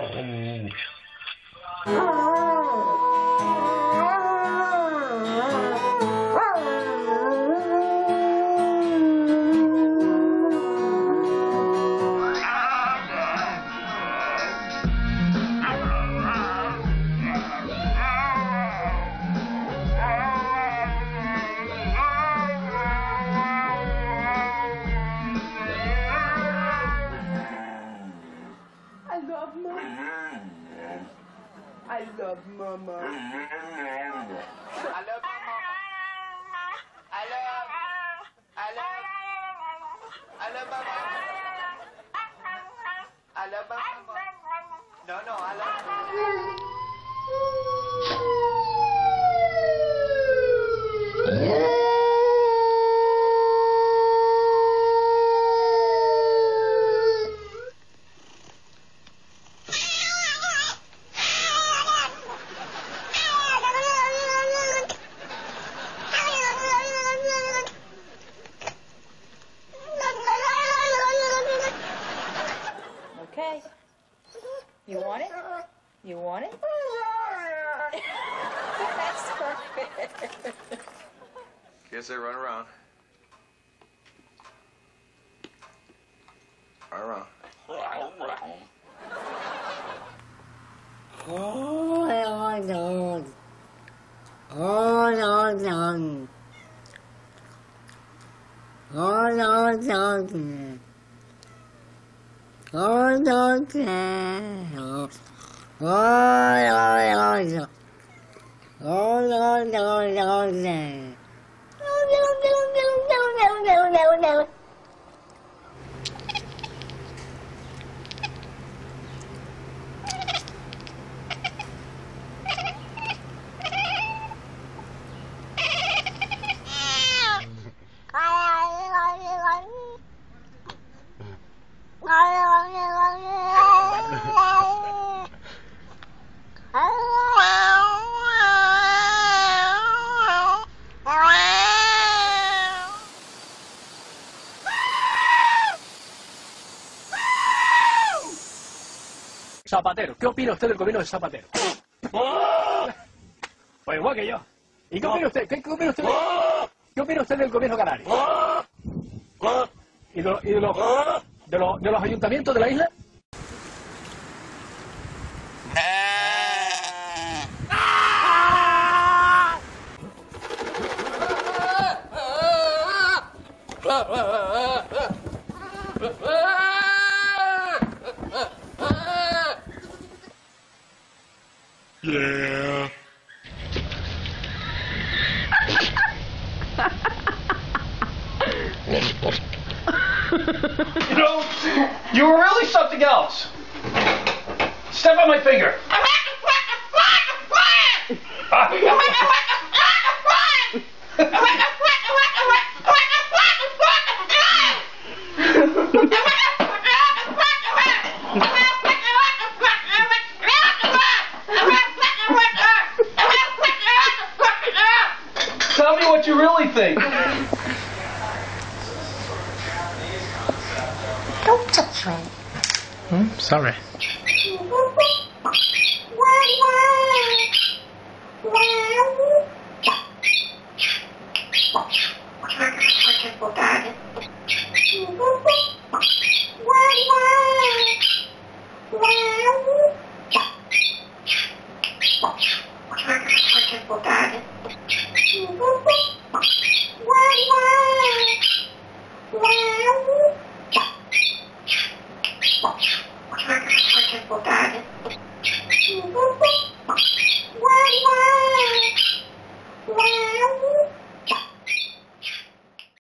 I love Mama. I love Mama. I love Mama. I love Mama. No, I love Mama. Okay. You want it? You want it? That's perfect. Guess they run around. Run around. Oh, no. Oh, no, no. Oh, no, no. Oh, no, no. Oh, no, no. Oh, no, no, no, no. No. Zapatero, ¿qué opina usted del gobierno de Zapatero? Pues igual que yo. ¿Y qué opina usted? ¿Qué opina usted del gobierno canario? ¿Y de los ayuntamientos de la isla? Yeah. You know, you were really something else. Step on my finger. Tell me what you really think. Don't touch me. Sorry.